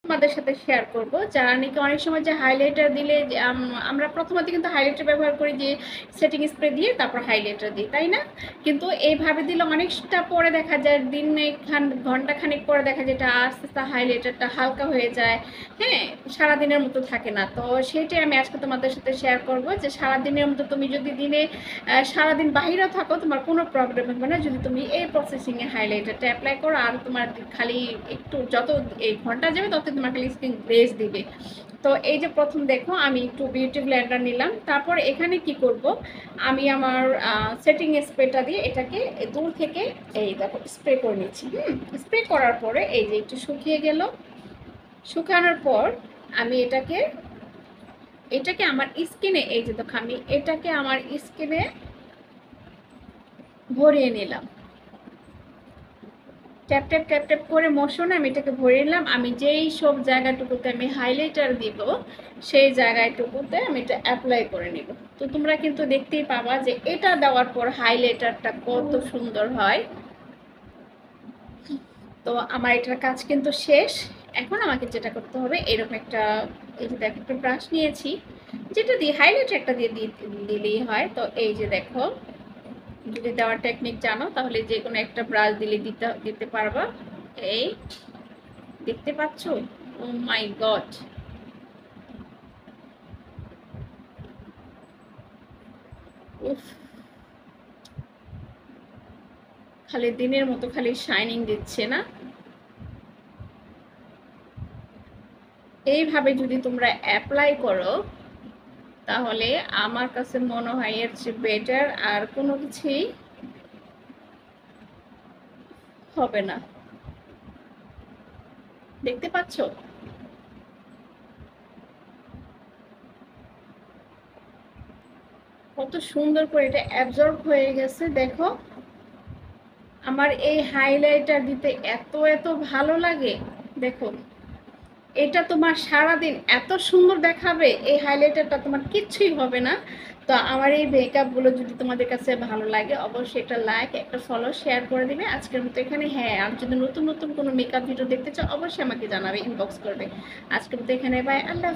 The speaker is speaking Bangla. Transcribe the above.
তোমাদের সাথে শেয়ার করব যারা নাকি অনেক সময় যে হাইলাইটার দিলে যে আমরা প্রথমত কিন্তু হাইলাইটার ব্যবহার করি যে সেটিং স্প্রে দিয়ে তারপর হাইলাইটার দিই, তাই না? কিন্তু এইভাবে দিলে অনেকটা পরে দেখা যায় ঘন্টা খানেক পরে দেখা যায় এটা আস্তে আস্তে হাইলাইটারটা হালকা হয়ে যায়। হ্যাঁ, সারাদিনের মতো থাকে না। তো সেটাই আমি আজকে তোমাদের সাথে শেয়ার করব যে সারাদিনের মতো তুমি যদি দিনে সারাদিন বাহিরেও থাকো তোমার কোনো প্রবলেম হবে না যদি তুমি এই প্রসেসিংয়ে হাইলাইটারটা অ্যাপ্লাই করো। আর তোমার খালি একটু যত এই ঘন্টা যাবে তত তোমার খালি স্কিন গ্লেজ দিবে। তো এই যে প্রথম দেখো আমি একটু বিউটি ব্লেন্ডার নিলাম, তারপর এখানে কি করব, আমি আমার সেটিং স্প্রেটা দিয়ে এটাকে দূর থেকে এই দেখো স্প্রে করে নিচ্ছি। স্প্রে করার পরে এই যে একটু শুকিয়ে গেল, শুকানোর পর আমি এটাকে আমার স্কিনে এই যে দেখো আমি এটাকে আমার স্কিনে ভরিয়ে নিলাম। ট্যাপ ট্যাপ ট্যাপ ট্যাপ করে মোশন আমি এটাকে ভরে নিলাম। আমি যেই সব জায়গাটুকুতে আমি হাইলাইটার দিব সেই জায়গাটুকুতে আমি এটা অ্যাপ্লাই করে নিব। তো তোমরা কিন্তু দেখতেই পাবা যে এটা দেওয়ার পর হাইলাইটারটা কত সুন্দর হয়। তো আমার এটার কাজ কিন্তু শেষ। এখন আমাকে যেটা করতে হবে এরকম একটা এই যে দেখো একটা ব্রাশ নিয়েছি যেটা দিয়ে হাইলাইটার একটা দিয়ে দিলেই হয়। তো এই যে দেখো যদি দেওয়ার টেকনিক জানো তাহলে যে কোনো একটা ব্রাশ দিলে দিতে পারবা। এই দেখতে পাচ্ছ, ও মাই গড, উফ, খালি দিনের মতো খালি শাইনিং দিচ্ছে না? এইভাবে যদি তোমরা অ্যাপ্লাই করো তাহলে আমার কাছে মনে হয় এর চেয়ে বেটার আর কোনো কিছুই হবে না। দেখতে পাচ্ছ কত সুন্দর করে এটা অ্যাবজর্ব হয়ে গেছে। দেখো আমার এই হাইলাইটার দিতে এত এত ভালো লাগে। দেখো এটা তোমার সারাদিন এত সুন্দর দেখাবে, এই হাইলাইটারটা তোমার কিচ্ছুই হবে না। তো আমার এই মেকআপগুলো যদি তোমাদের কাছে ভালো লাগে অবশ্যই একটা লাইক একটা ফলো শেয়ার করে দিবে আজকের মতো এখানে। হ্যাঁ, আর যদি নতুন নতুন কোনো মেকআপ ভিডিও দেখতে চাও অবশ্যই আমাকে জানাবে, ইনবক্স করবে। আজকের মতো এখানে বাই, আল্লাহ।